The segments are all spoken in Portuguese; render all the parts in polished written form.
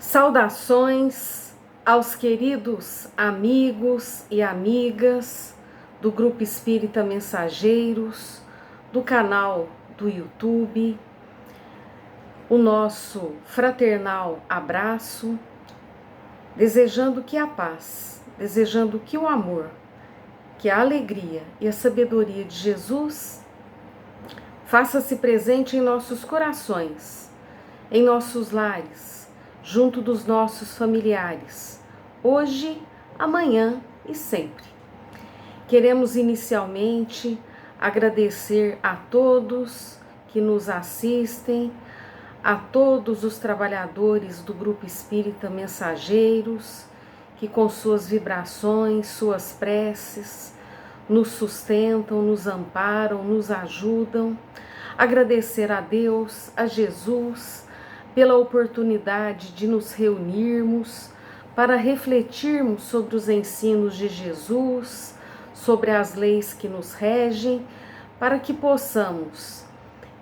Saudações aos queridos amigos e amigas do Grupo Espírita Mensageiros, do canal do YouTube, o nosso fraternal abraço, desejando que a paz, desejando que o amor, que a alegria e a sabedoria de Jesus faça-se presente em nossos corações, em nossos lares, junto dos nossos familiares, hoje, amanhã e sempre. Queremos inicialmente agradecer a todos que nos assistem, a todos os trabalhadores do Grupo Espírita Mensageiros, que com suas vibrações, suas preces, nos sustentam, nos amparam, nos ajudam. Agradecer a Deus, a Jesus, pela oportunidade de nos reunirmos para refletirmos sobre os ensinos de Jesus, sobre as leis que nos regem, para que possamos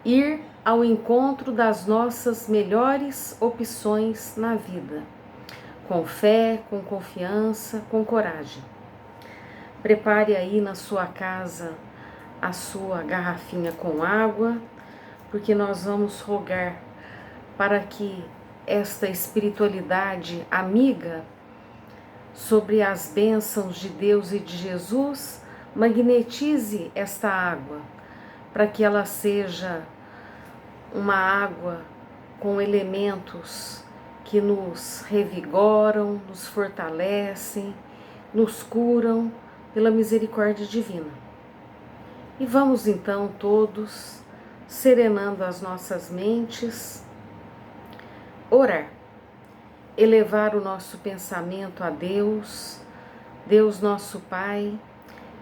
ir ao encontro das nossas melhores opções na vida, com fé, com confiança, com coragem. Prepare aí na sua casa a sua garrafinha com água, porque nós vamos rogar para que esta espiritualidade amiga sobre as bênçãos de Deus e de Jesus magnetize esta água, para que ela seja uma água com elementos que nos revigoram, nos fortalecem, nos curam pela misericórdia divina. E vamos então todos, serenando as nossas mentes, orar, elevar o nosso pensamento a Deus, Deus nosso Pai,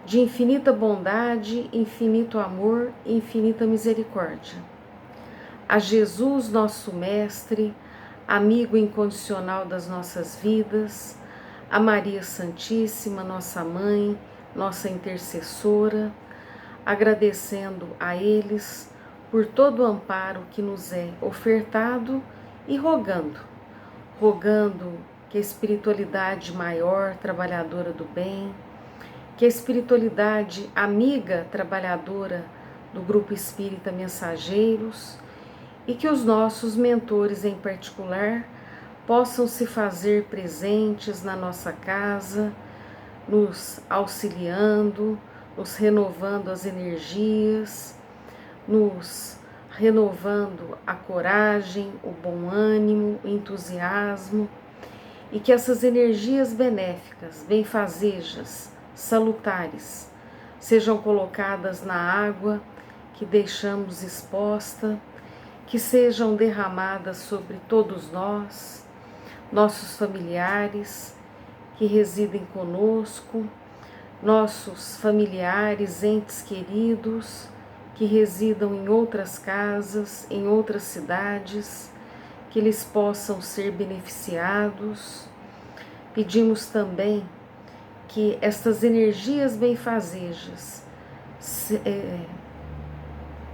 de infinita bondade, infinito amor e infinita misericórdia. A Jesus, nosso Mestre, amigo incondicional das nossas vidas, a Maria Santíssima, nossa Mãe, nossa intercessora, agradecendo a eles por todo o amparo que nos é ofertado e rogando que a espiritualidade maior, trabalhadora do bem, que a espiritualidade amiga, trabalhadora do Grupo Espírita Mensageiros e que os nossos mentores em particular possam se fazer presentes na nossa casa, nos auxiliando, nos renovando as energias, nos renovando a coragem, o bom ânimo, o entusiasmo, e que essas energias benéficas, benfazejas, salutares, sejam colocadas na água que deixamos exposta, que sejam derramadas sobre todos nós, nossos familiares que residem conosco, nossos familiares, entes queridos, que residam em outras casas, em outras cidades, que eles possam ser beneficiados. Pedimos também que estas energias benfazejas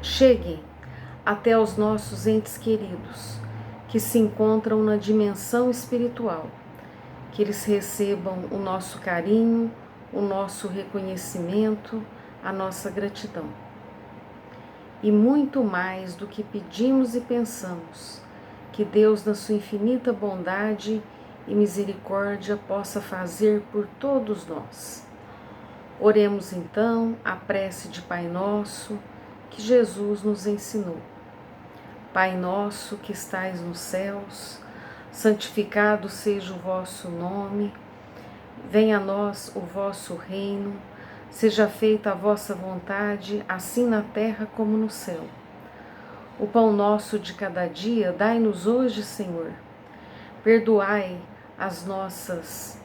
cheguem até os nossos entes queridos, que se encontram na dimensão espiritual, que eles recebam o nosso carinho, o nosso reconhecimento, a nossa gratidão. E muito mais do que pedimos e pensamos, que Deus, na sua infinita bondade e misericórdia, possa fazer por todos nós. Oremos então a prece de Pai Nosso, que Jesus nos ensinou. Pai nosso que estais nos céus, santificado seja o vosso nome, venha a nós o vosso reino, seja feita a vossa vontade, assim na terra como no céu. O pão nosso de cada dia dai-nos hoje, Senhor. Perdoai as nossas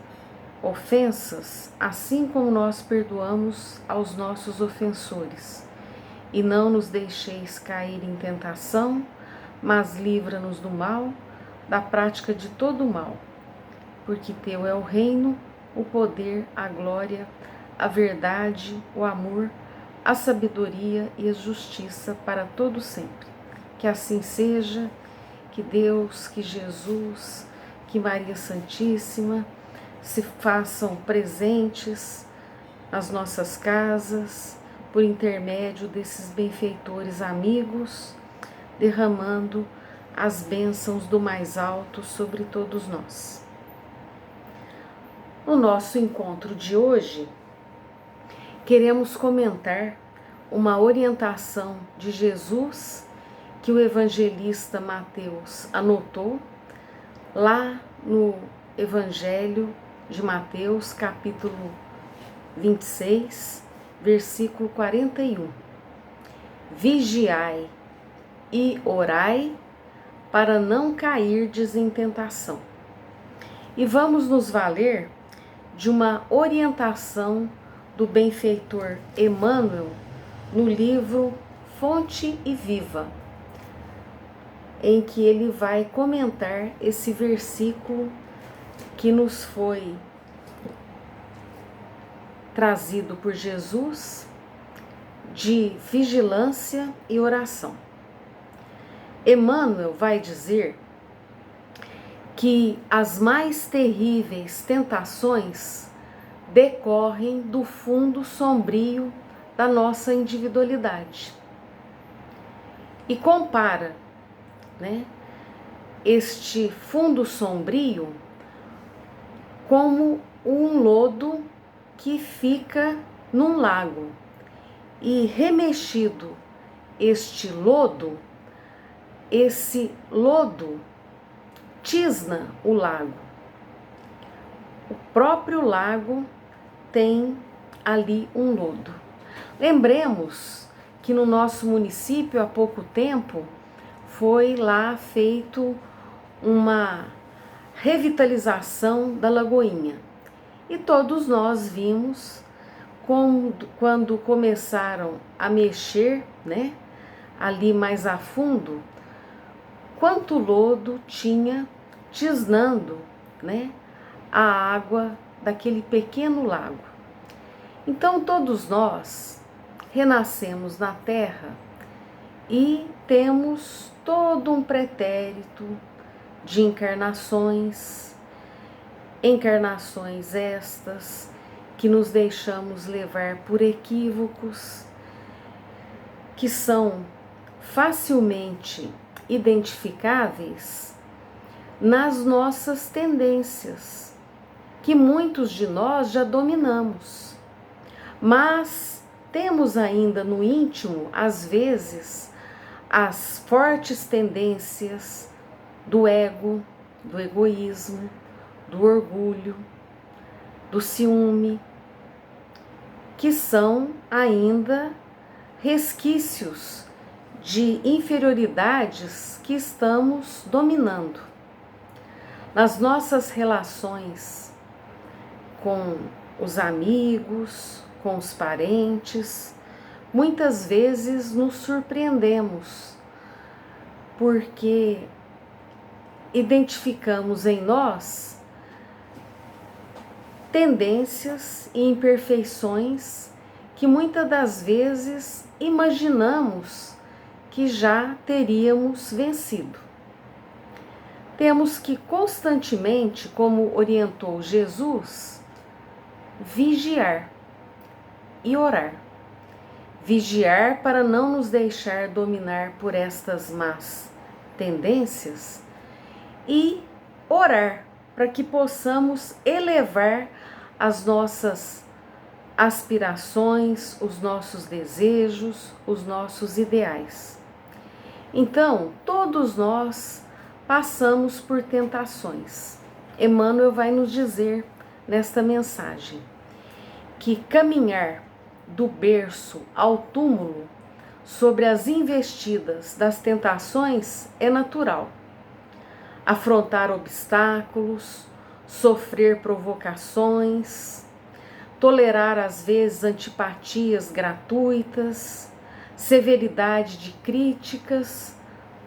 ofensas, assim como nós perdoamos aos nossos ofensores. E não nos deixeis cair em tentação, mas livra-nos do mal, da prática de todo o mal. Porque teu é o reino, o poder, a glória, a verdade, o amor, a sabedoria e a justiça para todo sempre. Que assim seja, que Deus, que Jesus, que Maria Santíssima se façam presentes nas nossas casas, por intermédio desses benfeitores amigos, derramando as bênçãos do mais alto sobre todos nós. No nosso encontro de hoje, queremos comentar uma orientação de Jesus que o evangelista Mateus anotou lá no Evangelho de Mateus, capítulo 26, versículo 41. Vigiai e orai para não cairdes em tentação. E vamos nos valer de uma orientação do benfeitor Emmanuel no livro Fonte e Viva, em que ele vai comentar esse versículo que nos foi trazido por Jesus de vigilância e oração. Emmanuel vai dizer que as mais terríveis tentações decorrem do fundo sombrio da nossa individualidade. E compara, este fundo sombrio como um lodo que fica num lago. E remexido este lodo, esse lodo tisna o lago. O próprio lago tem ali um lodo. Lembremos que no nosso município, há pouco tempo, foi lá feito uma revitalização da Lagoinha. E todos nós vimos quando começaram a mexer, ali mais a fundo, quanto lodo tinha tisnando, a água daquele pequeno lago. Então todos nós renascemos na terra e temos todo um pretérito de encarnações estas que nos deixamos levar por equívocos que são facilmente identificáveis nas nossas tendências, que muitos de nós já dominamos, mas temos ainda no íntimo, às vezes, as fortes tendências do ego, do egoísmo, do orgulho, do ciúme, que são ainda resquícios de inferioridades que estamos dominando. Nas nossas relações com os amigos, com os parentes, muitas vezes nos surpreendemos, porque identificamos em nós tendências e imperfeições que muitas das vezes imaginamos que já teríamos vencido. Temos que constantemente, como orientou Jesus, vigiar e orar. Vigiar para não nos deixar dominar por estas más tendências e orar para que possamos elevar as nossas aspirações, os nossos desejos, os nossos ideais. Então, todos nós passamos por tentações. Emmanuel vai nos dizer nesta mensagem que caminhar do berço ao túmulo sobre as investidas das tentações é natural. Afrontar obstáculos, sofrer provocações, tolerar às vezes antipatias gratuitas, severidade de críticas,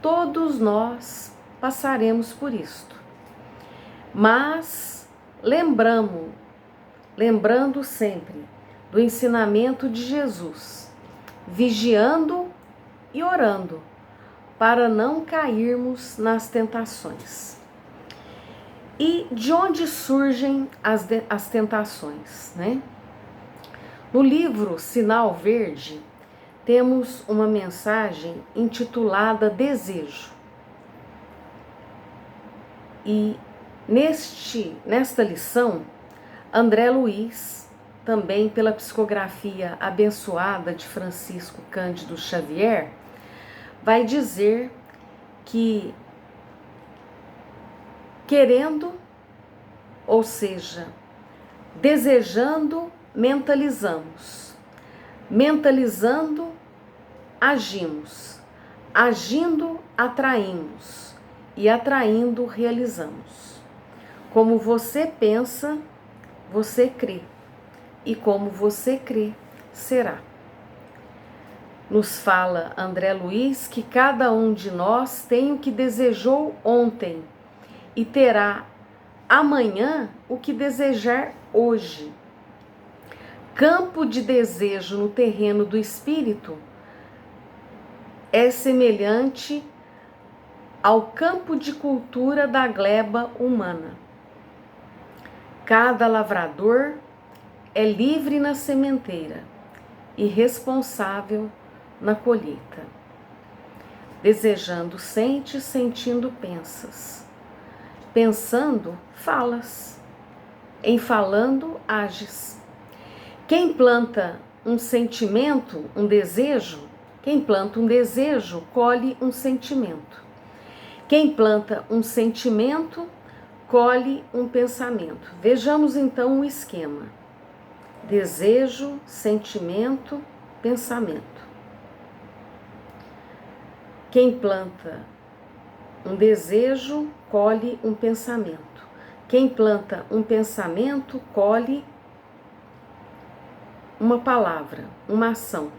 todos nós passaremos por isto. Mas lembrando sempre do ensinamento de Jesus, vigiando e orando, para não cairmos nas tentações. E de onde surgem as tentações, né? No livro Sinal Verde, temos uma mensagem intitulada Desejo. E nesta lição, André Luiz, também pela psicografia abençoada de Francisco Cândido Xavier, vai dizer que querendo, ou seja, desejando, mentalizamos. Mentalizando, agimos. Agindo, atraímos. E atraindo, realizamos. Como você pensa, você crê. E como você crê, será. Nos fala André Luiz que cada um de nós tem o que desejou ontem e terá amanhã o que desejar hoje. Campo de desejo no terreno do espírito é semelhante ao campo de cultura da gleba humana. Cada lavrador é livre na sementeira e responsável na colheita. Desejando sentes, sentindo pensas. Pensando, falas. Em falando, ages. Quem planta um sentimento, um desejo, quem planta um desejo, colhe um sentimento. Quem planta um sentimento, colhe um pensamento. Vejamos então o esquema. Desejo, sentimento, pensamento. Quem planta um desejo, colhe um pensamento. Quem planta um pensamento, colhe uma palavra, uma ação.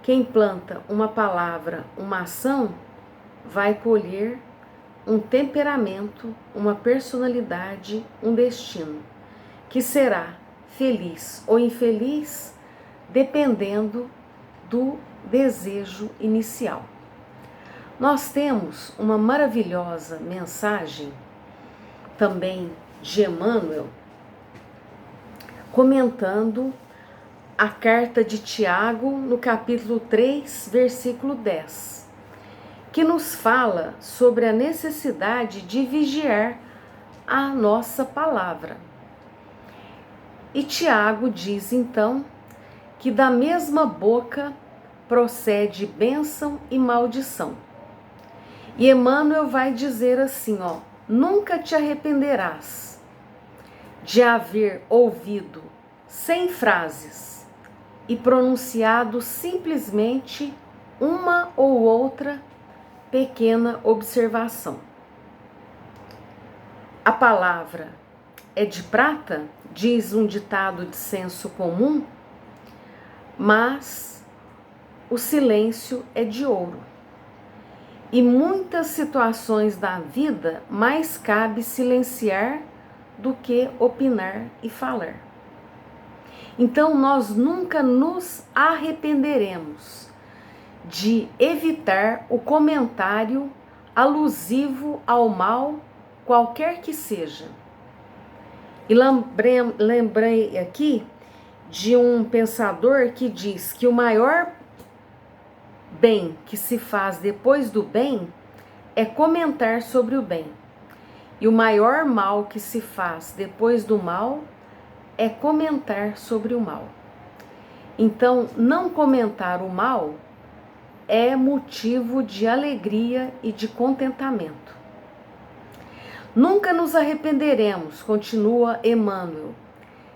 Quem planta uma palavra, uma ação, vai colher um temperamento, uma personalidade, um destino, que será feliz ou infeliz, dependendo do desejo inicial. Nós temos uma maravilhosa mensagem também de Emmanuel, comentando a carta de Tiago, no capítulo 3, versículo 10, que nos fala sobre a necessidade de vigiar a nossa palavra. E Tiago diz então que da mesma boca procede bênção e maldição. E Emmanuel vai dizer assim, nunca te arrependerás de haver ouvido 100 frases e pronunciado simplesmente uma ou outra pequena observação. A palavra é de prata, diz um ditado de senso comum, mas o silêncio é de ouro. E muitas situações da vida mais cabe silenciar do que opinar e falar. Então nós nunca nos arrependeremos de evitar o comentário alusivo ao mal, qualquer que seja. E lembrei aqui de um pensador que diz que o maior bem que se faz depois do bem é comentar sobre o bem. E o maior mal que se faz depois do mal é comentar sobre o mal. Então, não comentar o mal é motivo de alegria e de contentamento. Nunca nos arrependeremos, continua Emmanuel,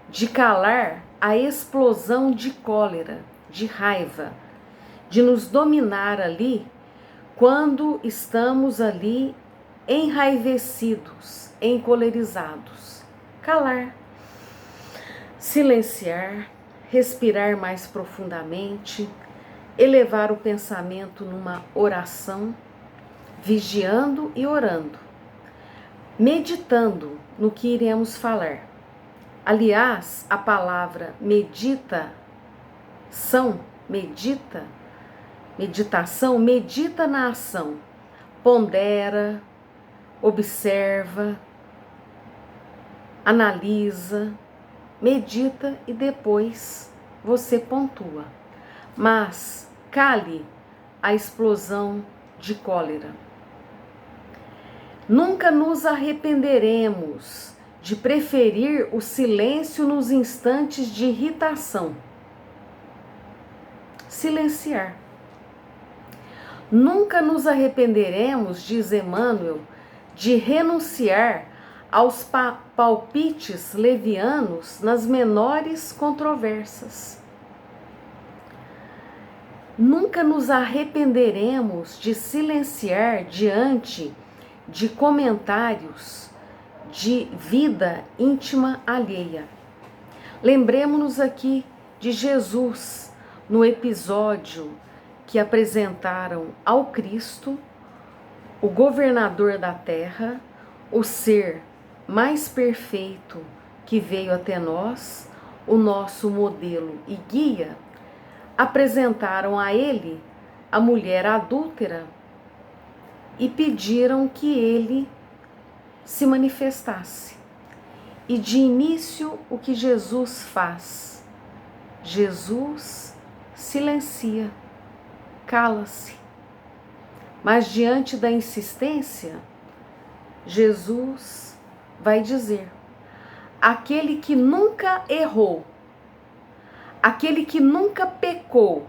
de calar a explosão de cólera, de raiva, de nos dominar ali, quando estamos ali enraivecidos, encolerizados. Calar, silenciar, respirar mais profundamente, elevar o pensamento numa oração, vigiando e orando, meditando no que iremos falar. Aliás, a palavra meditação, medita na ação, pondera, observa, analisa, medita e depois você pontua. Mas cale a explosão de cólera. Nunca nos arrependeremos de preferir o silêncio nos instantes de irritação. Silenciar. Nunca nos arrependeremos, diz Emmanuel, de renunciar aos palpites levianos nas menores controvérsias. Nunca nos arrependeremos de silenciar diante de comentários de vida íntima alheia. Lembremos-nos aqui de Jesus no episódio que apresentaram ao Cristo, o governador da terra, o ser mais perfeito que veio até nós, o nosso modelo e guia. Apresentaram a ele a mulher adúltera e pediram que ele se manifestasse. E de início, o que Jesus faz? Jesus silencia, cala-se. Mas diante da insistência, Jesus vai dizer: aquele que nunca errou, aquele que nunca pecou,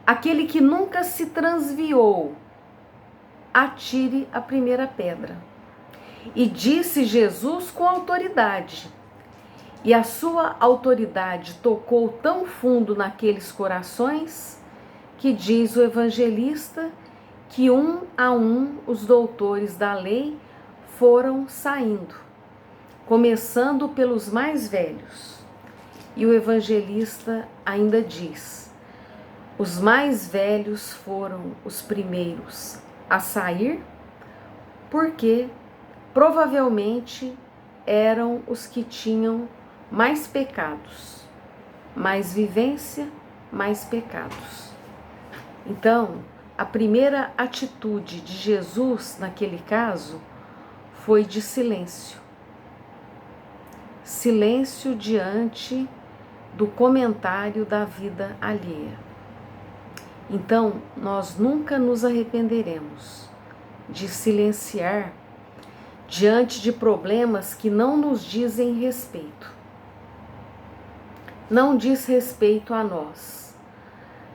aquele que nunca se transviou, atire a primeira pedra. E disse Jesus com autoridade. E a sua autoridade tocou tão fundo naqueles corações que diz o evangelista que um a um os doutores da lei foram saindo, começando pelos mais velhos. E o evangelista ainda diz: os mais velhos foram os primeiros a sair, porque provavelmente eram os que tinham mais pecados, mais vivência, mais pecados. Então, a primeira atitude de Jesus naquele caso foi de silêncio. Silêncio diante do comentário da vida alheia. Então, nós nunca nos arrependeremos de silenciar diante de problemas que não nos dizem respeito. Não diz respeito a nós,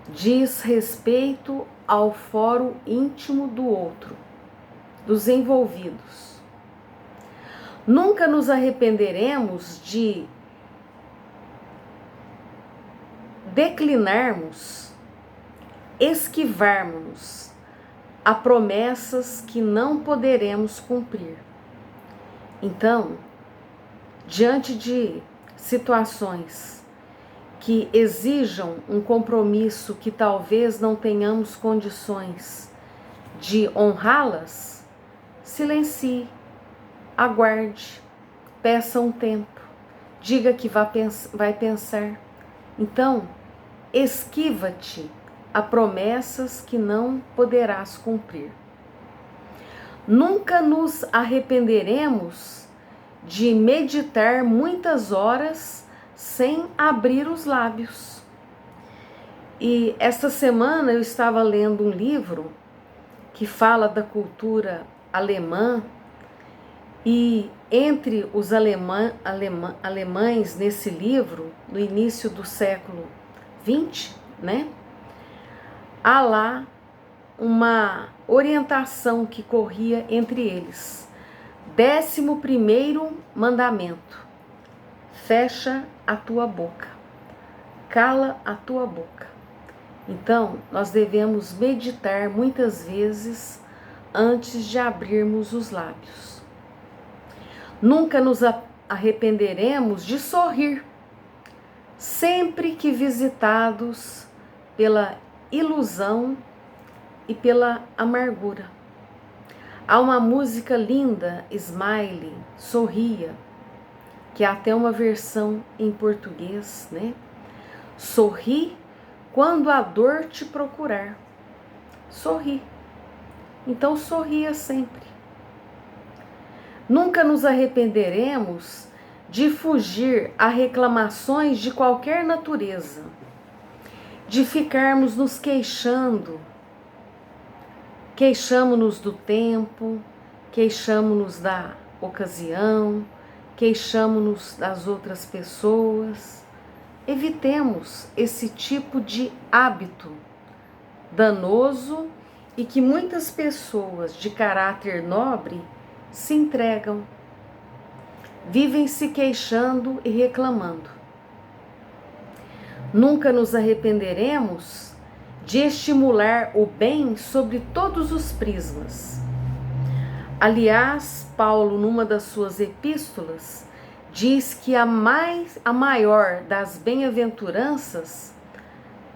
diz respeito ao fórum íntimo do outro, dos envolvidos. Nunca nos arrependeremos de declinarmos, esquivarmos a promessas que não poderemos cumprir. Então, diante de situações que exijam um compromisso que talvez não tenhamos condições de honrá-las, silencie, aguarde, peça um tempo, diga que vai pensar. Então, esquiva-te a promessas que não poderás cumprir. Nunca nos arrependeremos de meditar muitas horas sem abrir os lábios. E esta semana eu estava lendo um livro que fala da cultura alemã, e entre os alemães nesse livro, no início do século XX, há lá uma orientação que corria entre eles. 11º mandamento: fecha a tua boca, cala a tua boca. Então, nós devemos meditar muitas vezes antes de abrirmos os lábios. Nunca nos arrependeremos de sorrir, sempre que visitados pela ilusão e pela amargura. Há uma música linda, Smile, Sorria, que há até uma versão em português, Sorri quando a dor te procurar. Sorri. Então sorria sempre. Nunca nos arrependeremos de fugir a reclamações de qualquer natureza, de ficarmos nos queixamos-nos do tempo, queixamos-nos da ocasião, queixamos-nos das outras pessoas. Evitemos esse tipo de hábito danoso e que muitas pessoas de caráter nobre se entregam, vivem se queixando e reclamando. Nunca nos arrependeremos de estimular o bem sobre todos os prismas. Aliás, Paulo, numa das suas epístolas, diz que a maior das bem-aventuranças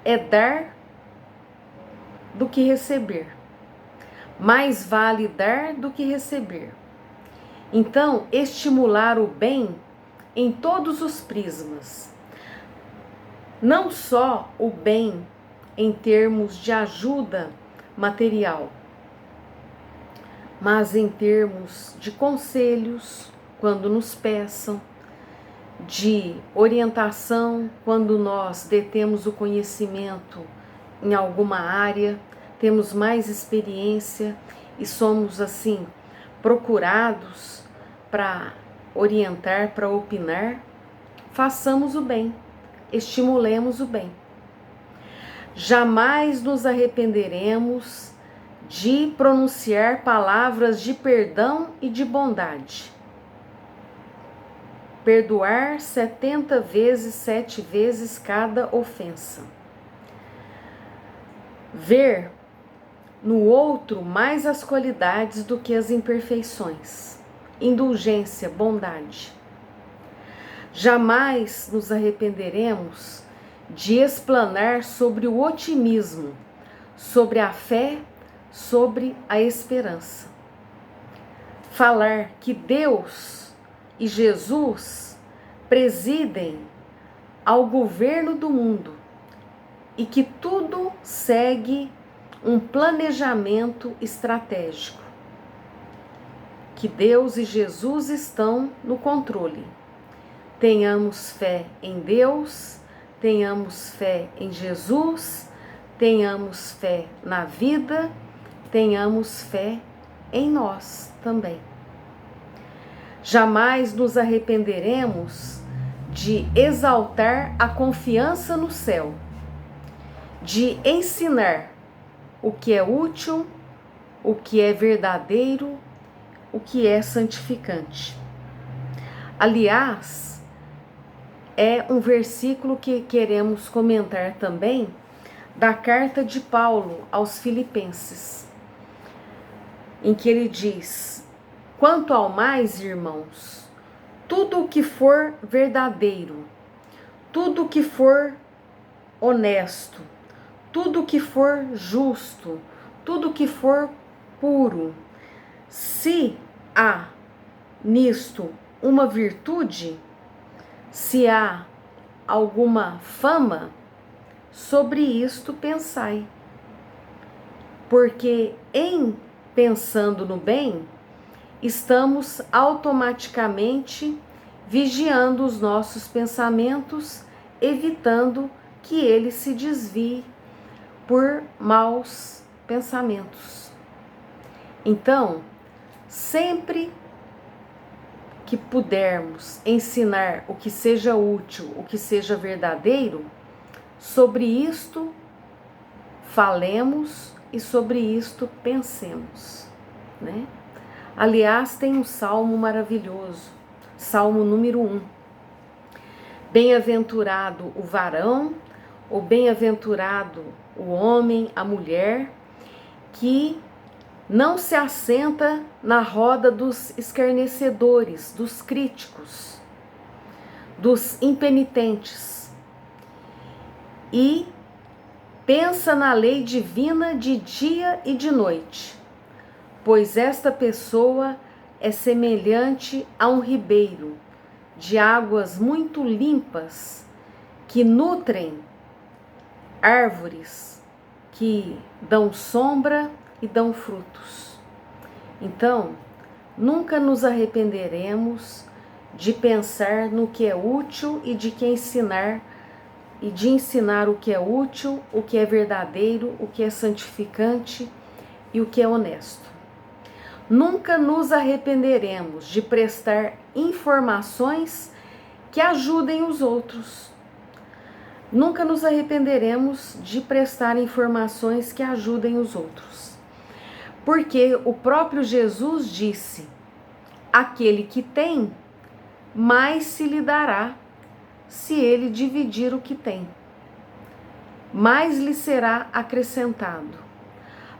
é dar do que receber. Mais vale dar do que receber. Então, estimular o bem em todos os prismas. Não só o bem em termos de ajuda material, mas em termos de conselhos, quando nos peçam, de orientação, quando nós detemos o conhecimento em alguma área, temos mais experiência e somos assim procurados para orientar, para opinar. Façamos o bem, estimulemos o bem. Jamais nos arrependeremos de pronunciar palavras de perdão e de bondade. Perdoar 70 vezes, 7 vezes cada ofensa. Ver no outro mais as qualidades do que as imperfeições. Indulgência, bondade. Jamais nos arrependeremos de explanar sobre o otimismo, sobre a fé, sobre a esperança. Falar que Deus e Jesus presidem ao governo do mundo e que tudo segue um planejamento estratégico. Que Deus e Jesus estão no controle. Tenhamos fé em Deus, tenhamos fé em Jesus, tenhamos fé na vida, tenhamos fé em nós também. Jamais nos arrependeremos de exaltar a confiança no céu, de ensinar o que é útil, o que é verdadeiro, o que é santificante. Aliás, é um versículo que queremos comentar também da carta de Paulo aos Filipenses, em que ele diz: quanto ao mais, irmãos, tudo o que for verdadeiro, tudo o que for honesto, tudo o que for justo, tudo o que for puro, se há nisto uma virtude, se há alguma fama, sobre isto pensai. Porque em pensando no bem, estamos automaticamente vigiando os nossos pensamentos, evitando que eles se desviem por maus pensamentos. Então, sempre que pudermos ensinar o que seja útil, o que seja verdadeiro, sobre isto falemos e sobre isto pensemos, né? Aliás, tem um salmo maravilhoso, Salmo número 1. Bem-aventurado o varão, ou bem-aventurado o homem, a mulher, que não se assenta na roda dos escarnecedores, dos críticos, dos impenitentes, e pensa na lei divina de dia e de noite, pois esta pessoa é semelhante a um ribeiro de águas muito limpas que nutrem árvores que dão sombra e dão frutos. Então, nunca nos arrependeremos de pensar no que é útil e de ensinar o que é útil, o que é verdadeiro, o que é santificante e o que é honesto. Nunca nos arrependeremos de prestar informações que ajudem os outros. Nunca nos arrependeremos de prestar informações que ajudem os outros. Porque o próprio Jesus disse: aquele que tem, mais se lhe dará, se ele dividir o que tem. Mais lhe será acrescentado.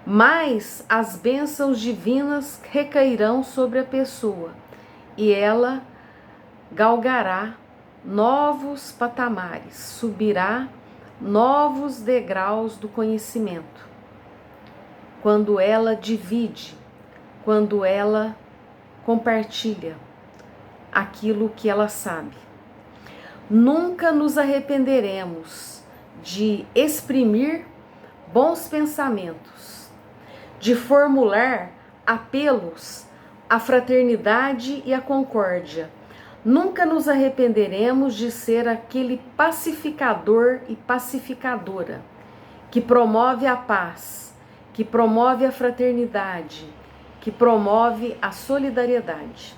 Mais as bênçãos divinas recairão sobre a pessoa, e ela galgará novos patamares, subirá novos degraus do conhecimento. Quando ela divide, quando ela compartilha aquilo que ela sabe. Nunca nos arrependeremos de exprimir bons pensamentos, de formular apelos à fraternidade e à concórdia. Nunca nos arrependeremos de ser aquele pacificador e pacificadora que promove a paz, que promove a fraternidade, que promove a solidariedade.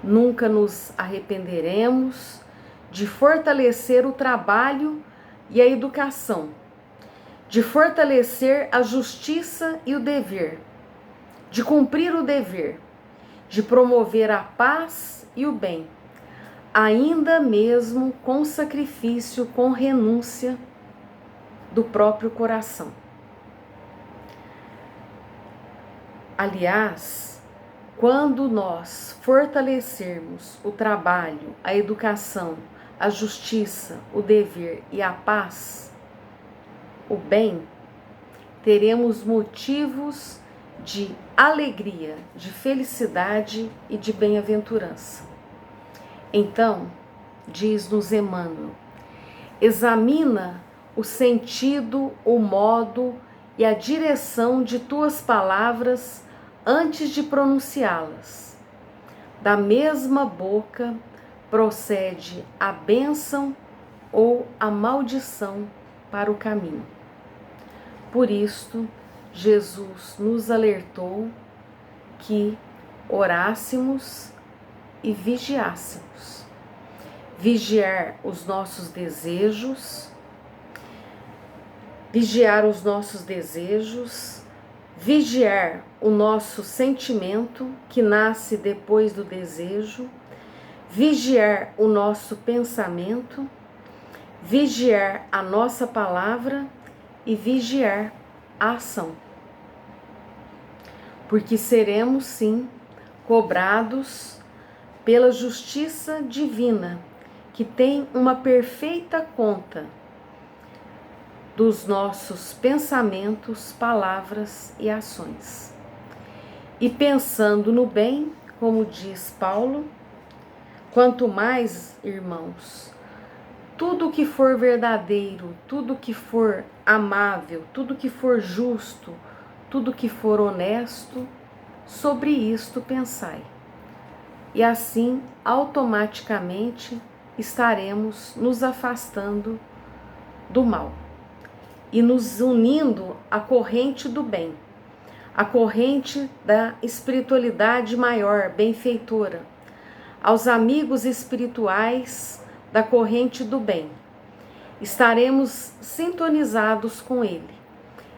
Nunca nos arrependeremos de fortalecer o trabalho e a educação, de fortalecer a justiça e o dever, de cumprir o dever, de promover a paz e o bem, ainda mesmo com sacrifício, com renúncia do próprio coração. Aliás, quando nós fortalecermos o trabalho, a educação, a justiça, o dever e a paz, o bem, teremos motivos de alegria, de felicidade e de bem-aventurança. Então, diz-nos Emmanuel, examina o sentido, o modo e a direção de tuas palavras antes de pronunciá-las. Da mesma boca procede a bênção ou a maldição para o caminho. Por isto, Jesus nos alertou que orássemos e vigiássemos. Vigiar os nossos desejos, vigiar o nosso sentimento que nasce depois do desejo, vigiar o nosso pensamento, vigiar a nossa palavra e vigiar a ação. Porque seremos, sim, cobrados pela justiça divina, que tem uma perfeita conta dos nossos pensamentos, palavras e ações. E pensando no bem, como diz Paulo, quanto mais, irmãos, tudo que for verdadeiro, tudo que for amável, tudo que for justo, tudo que for honesto, sobre isto pensai. E assim, automaticamente, estaremos nos afastando do mal e nos unindo à corrente do bem, à corrente da espiritualidade maior, benfeitora, aos amigos espirituais da corrente do bem. Estaremos sintonizados com ele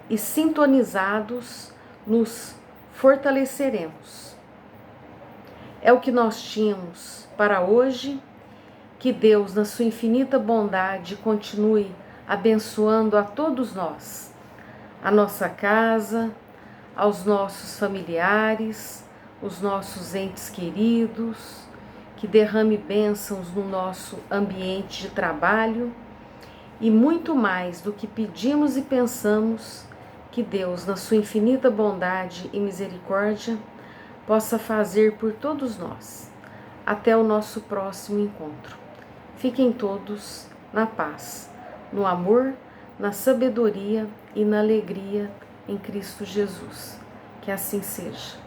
e sintonizados nos fortaleceremos. É o que nós tínhamos para hoje. Que Deus, na sua infinita bondade, continue abençoando a todos nós, a nossa casa, aos nossos familiares, os nossos entes queridos, que derrame bênçãos no nosso ambiente de trabalho e muito mais do que pedimos e pensamos, que Deus, na sua infinita bondade e misericórdia, possa fazer por todos nós. Até o nosso próximo encontro. Fiquem todos na paz, no amor, na sabedoria e na alegria em Cristo Jesus. Que assim seja.